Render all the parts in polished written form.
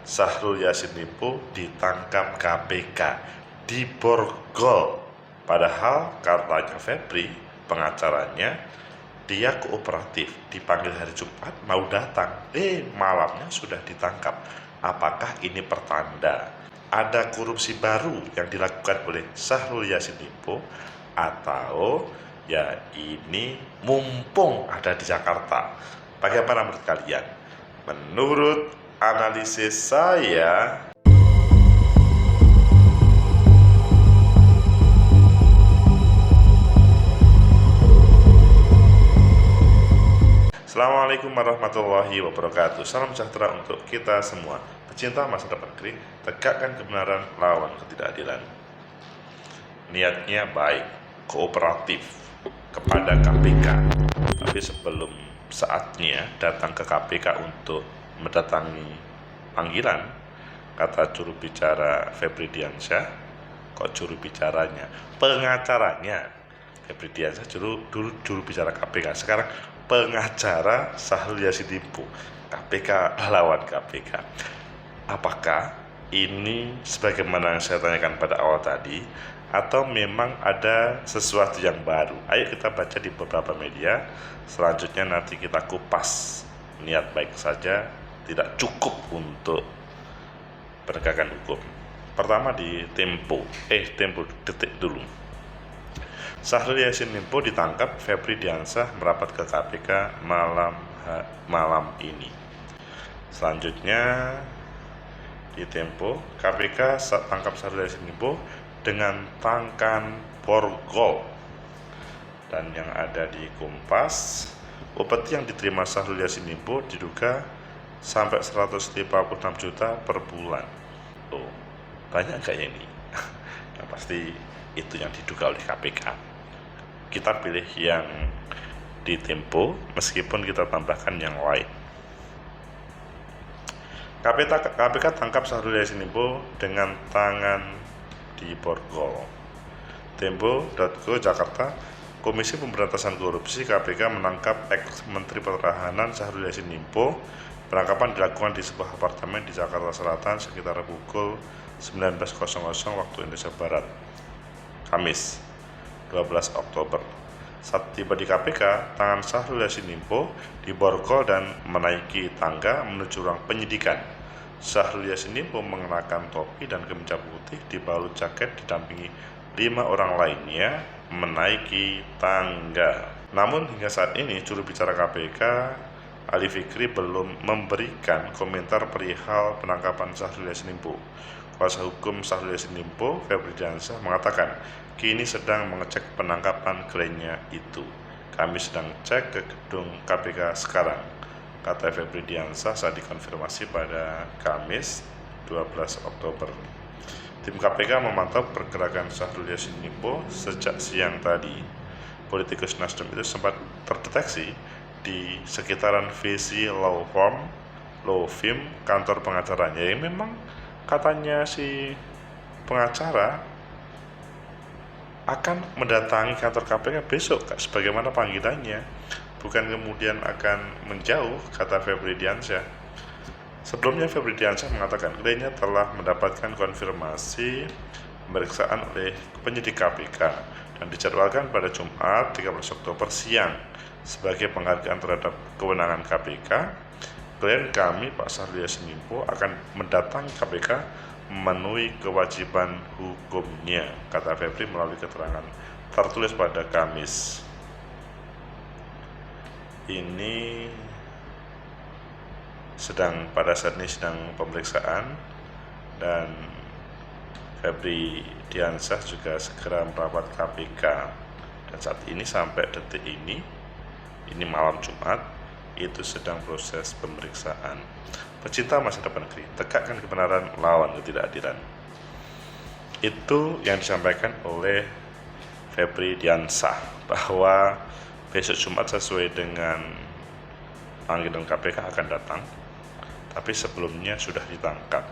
Syahrul Yassin Limpo ditangkap KPK di Borgol. Padahal katanya Febri, pengacaranya, dia kooperatif, dipanggil hari Jumat mau datang, malamnya sudah ditangkap. Apakah ini pertanda ada korupsi baru yang dilakukan oleh Syahrul Yassin Limpo, atau ya ini mumpung ada di Jakarta? Bagaimana menurut kalian? Menurut analisis saya, Assalamualaikum warahmatullahi wabarakatuh. Salam sejahtera untuk kita semua. Pecinta masa depan negeri, tegakkan kebenaran, lawan ketidakadilan. Niatnya baik, kooperatif kepada KPK. Tapi sebelum saatnya datang ke KPK untuk mendatangi panggilan, kata juru bicara Febri Diansyah, kok juru bicaranya, pengacaranya Febri Diansyah juru bicara KPK, sekarang pengacara Syahrul Yassin Limpo, KPK lawan KPK. Apakah ini sebagaimana yang saya tanyakan pada awal tadi, atau memang ada sesuatu yang baru? Ayo kita baca di beberapa media, selanjutnya nanti kita kupas. Niat baik saja tidak cukup untuk penegakan hukum. Pertama di Tempo Detik dulu. Syahrul Yassin Limpo ditangkap, Febri Diansyah merapat ke KPK malam ini. Selanjutnya di Tempo, KPK tangkap Syahrul Yassin Limpo dengan tangkan borgol. Dan yang ada di Kompas, upeti yang diterima Syahrul Yassin Limpo diduga sampai 156 juta per bulan. Oh, banyak nggak ya ini? Yang pasti itu yang diduga oleh KPK. Kita pilih yang di Tempo, meskipun kita tambahkan yang lain. KPK tangkap Syahrul Yassin Limpo dengan tangan di borgol. Tempo.go Jakarta, Komisi Pemberantasan Korupsi KPK menangkap ex-Menteri Pertahanan Syahrul Yassin Limpo. Penangkapan dilakukan di sebuah apartemen di Jakarta Selatan sekitar pukul 19.00 waktu Indonesia Barat, Kamis 12 Oktober. Saat tiba di KPK, tangan Syahrul Yassin Limpo diborgol dan menaiki tangga menuju ruang penyidikan. Syahrul Yassin Limpo mengenakan topi dan kemeja putih dibalut jaket didampingi 5 orang lainnya menaiki tangga. Namun hingga saat ini juru bicara KPK Ali Fikri belum memberikan komentar perihal penangkapan Syahrul Yassin Limpo. Kuasa hukum Syahrul Yassin Limpo, Febri Diansyah, mengatakan kini sedang mengecek penangkapan kliennya itu. Kami sedang cek ke gedung KPK sekarang, kata Febri Diansyah saat dikonfirmasi pada Kamis 12 Oktober. Tim KPK memantau pergerakan Syahrul Yassin Limpo sejak siang tadi. Politikus Nasdem itu sempat terdeteksi di sekitaran VC Law Firm, kantor pengacaranya, yang memang katanya si pengacara akan mendatangi kantor KPK besok sebagaimana panggilannya, bukan kemudian akan menjauh, kata Febri Diansyah. Sebelumnya Febri Diansyah mengatakan kliennya telah mendapatkan konfirmasi pemeriksaan oleh penyidik KPK dan dijadwalkan pada Jumat 13 Oktober siang. Sebagai penghargaan terhadap kewenangan KPK, klien kami Pak Syahrul Yassin Limpo akan mendatangi KPK memenuhi kewajiban hukumnya, kata Febri melalui keterangan tertulis pada Kamis. Ini pada saat ini sedang pemeriksaan, dan Febri Diansyah juga segera merapat KPK, dan saat ini sampai detik ini malam Jumat, itu sedang proses pemeriksaan. Pecinta masa depan negeri, tegakkan kebenaran, lawan ketidakadilan. Itu yang disampaikan oleh Febri Diansyah, bahwa besok Jumat sesuai dengan panggilan KPK akan datang, tapi sebelumnya sudah ditangkap.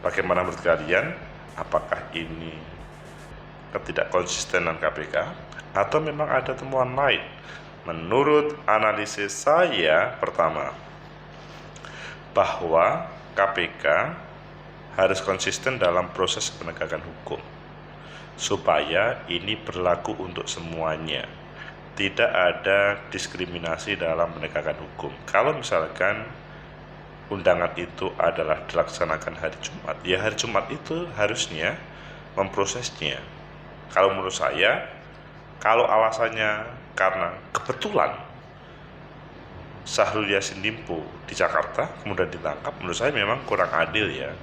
Bagaimana menurut kalian? Apakah ini ketidakkonsistenan KPK atau memang ada temuan lain? Menurut analisis saya, pertama, bahwa KPK harus konsisten dalam proses penegakan hukum supaya ini berlaku untuk semuanya. Tidak ada diskriminasi dalam penegakan hukum. Kalau misalkan undangan itu adalah dilaksanakan hari Jumat, ya hari Jumat itu harusnya memprosesnya. Kalau menurut saya, kalau alasannya karena kebetulan Syahrul Yassin Limpo di Jakarta kemudian ditangkap, menurut saya memang kurang adil ya.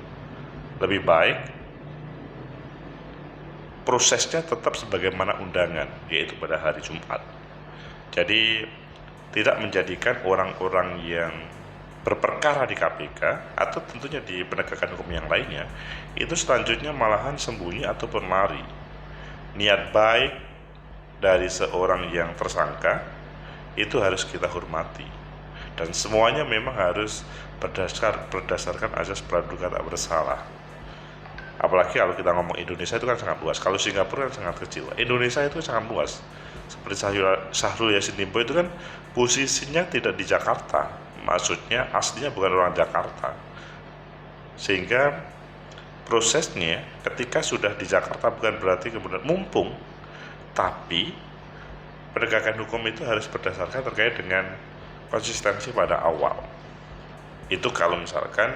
Lebih baik prosesnya tetap sebagaimana undangan, yaitu pada hari Jumat. Jadi tidak menjadikan orang-orang yang berperkara di KPK atau tentunya di penegakan hukum yang lainnya itu selanjutnya malahan sembunyi ataupun lari. Niat baik dari seorang yang tersangka itu harus kita hormati, dan semuanya memang harus berdasarkan azas praduga tak bersalah. Apalagi kalau kita ngomong Indonesia itu kan sangat luas. Kalau Singapura kan sangat kecil. Indonesia itu sangat luas. Seperti Syahrul Yassin Limpo itu kan posisinya tidak di Jakarta. Maksudnya aslinya bukan orang Jakarta. Sehingga prosesnya ketika sudah di Jakarta bukan berarti kemudian mumpung. Tapi penegakan hukum itu harus berdasarkan terkait dengan konsistensi pada awal. Itu kalau misalkan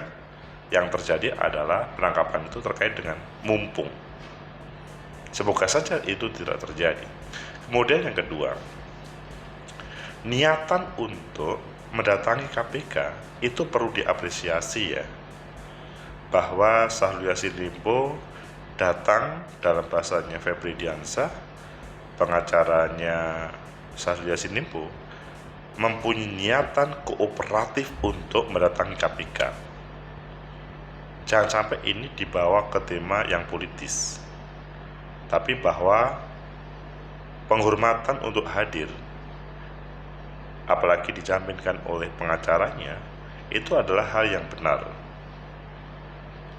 yang terjadi adalah penangkapan itu terkait dengan mumpung. Semoga saja itu tidak terjadi. Kemudian yang kedua, niatan untuk mendatangi KPK itu perlu diapresiasi ya. Bahwa Syahrul Yassin Limpo datang, dalam bahasanya Febri Diansah, pengacaranya Syahrul Yassin Limpo, mempunyai niatan kooperatif untuk mendatangi KPK. Jangan sampai ini dibawa ke tema yang politis, tapi bahwa penghormatan untuk hadir, apalagi dijaminkan oleh pengacaranya, itu adalah hal yang benar.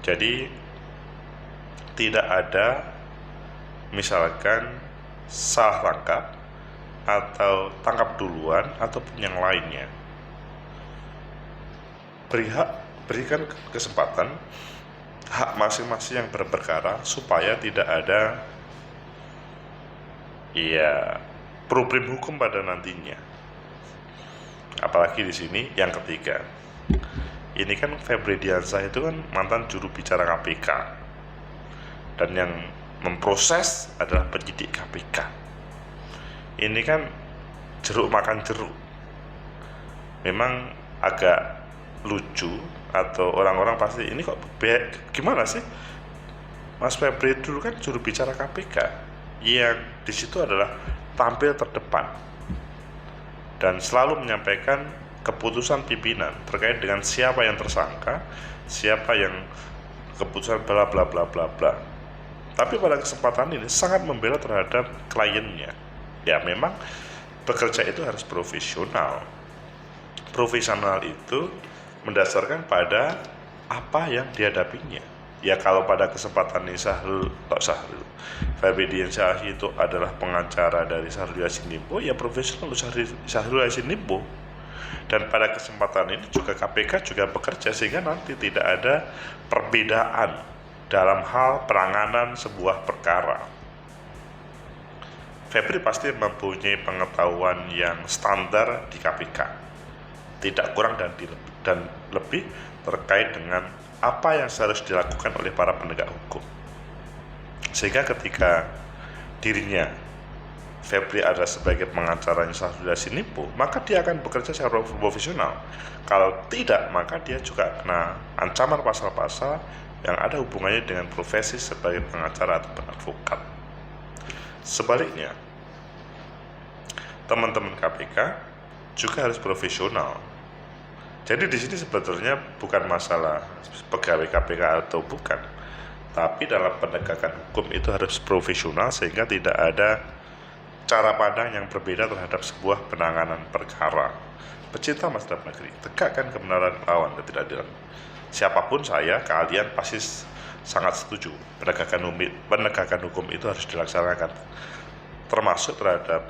Jadi tidak ada misalkan salah tangkap atau tangkap duluan ataupun yang lainnya. Berikan kesempatan hak masing-masing yang berperkara supaya tidak ada problem hukum pada nantinya. Apalagi di sini yang ketiga, ini kan Febri Diansah itu kan mantan juru bicara KPK, dan yang memproses adalah penyidik KPK. Ini kan jeruk makan jeruk. Memang agak lucu, atau orang-orang pasti ini kok gimana sih? Mas Febri dulu kan juru bicara KPK, yang di situ adalah tampil terdepan dan selalu menyampaikan keputusan pimpinan terkait dengan siapa yang tersangka, siapa yang keputusan bla bla bla bla bla. Tapi pada kesempatan ini sangat membela terhadap kliennya. Ya memang bekerja itu harus profesional. Profesional itu mendasarkan pada apa yang dihadapinya. Ya kalau pada kesempatan ini Febri Diansah itu adalah pengacara dari Syahrul Yassin Limpo, ya profesional Syahrul Yassin Limpo. Dan pada kesempatan ini juga KPK juga bekerja sehingga nanti tidak ada perbedaan dalam hal penanganan sebuah perkara. Febri pasti mempunyai pengetahuan yang standar di KPK, tidak kurang dan lebih terkait dengan apa yang harus dilakukan oleh para penegak hukum. Sehingga ketika dirinya Febri ada sebagai pengacaranya Syahrul Yassin Limpo, maka dia akan bekerja secara profesional. Kalau tidak, maka dia juga kena ancaman pasal-pasal yang ada hubungannya dengan profesi sebagai pengacara atau advokat. Sebaliknya, teman-teman KPK juga harus profesional. Jadi di sini sebetulnya bukan masalah pegawai KPK atau bukan, tapi dalam penegakan hukum itu harus profesional sehingga tidak ada cara pandang yang berbeda terhadap sebuah penanganan perkara. Pecinta masyarakat negeri, tegakkan kebenaran lawan ketidakadilan. Siapapun saya, kalian pasti sangat setuju penegakan hukum itu harus dilaksanakan, termasuk terhadap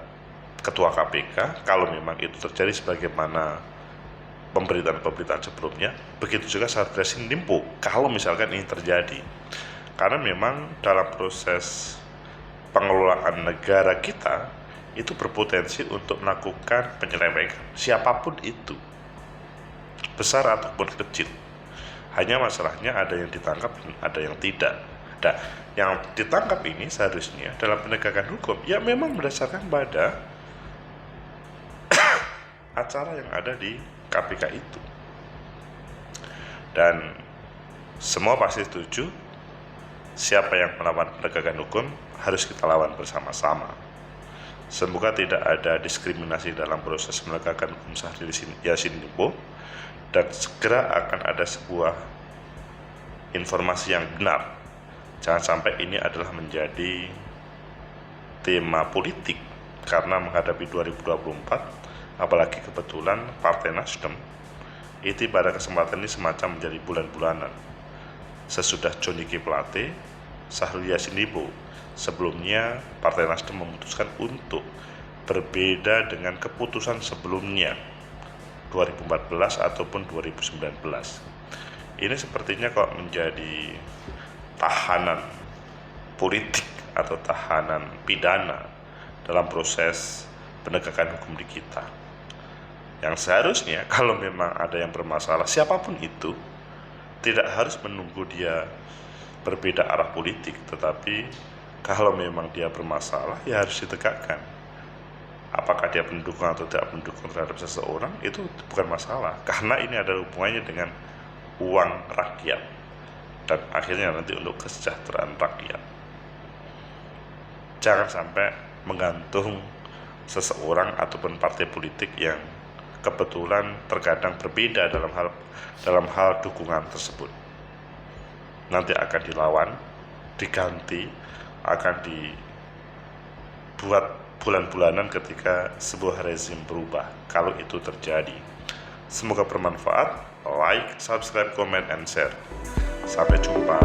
ketua KPK kalau memang itu terjadi sebagaimana pemberitaan-pemberitaan sebelumnya. Begitu juga Syahrul Yassin Limpo kalau misalkan ini terjadi. Karena memang dalam proses pengelolaan negara kita itu berpotensi untuk melakukan penyelewengan siapapun itu, besar ataupun kecil. Hanya masalahnya ada yang ditangkap dan ada yang tidak. Nah, yang ditangkap ini seharusnya dalam penegakan hukum ya memang berdasarkan pada acara yang ada di KPK itu. Dan semua pasti setuju, siapa yang melawan penegakan hukum harus kita lawan bersama-sama. Semoga tidak ada diskriminasi dalam proses penegakan hukum Syahrul Yassin Limpo, dan segera akan ada sebuah informasi yang benar. Jangan sampai ini adalah menjadi tema politik, karena menghadapi 2024, apalagi kebetulan Partai Nasdem itu pada kesempatan ini semacam menjadi bulan-bulanan. Sesudah Johnny G. Plate, Syahrul Yassin Limpo, sebelumnya Partai Nasdem memutuskan untuk berbeda dengan keputusan sebelumnya 2014 ataupun 2019. Ini sepertinya kok menjadi tahanan politik atau tahanan pidana dalam proses penegakan hukum di kita. Yang seharusnya kalau memang ada yang bermasalah, siapapun itu, tidak harus menunggu dia berbeda arah politik, tetapi kalau memang dia bermasalah ya harus ditegakkan. Apakah dia pendukung atau tidak pendukung terhadap seseorang itu bukan masalah, karena ini ada hubungannya dengan uang rakyat dan akhirnya nanti untuk kesejahteraan rakyat. Jangan sampai menggantung seseorang ataupun partai politik yang kebetulan terkadang berbeda dalam hal dukungan tersebut. Nanti akan dilawan, diganti, akan dibuat bulan-bulanan ketika sebuah rezim berubah, kalau itu terjadi. Semoga bermanfaat. Like, subscribe, comment, and share. Sampai jumpa.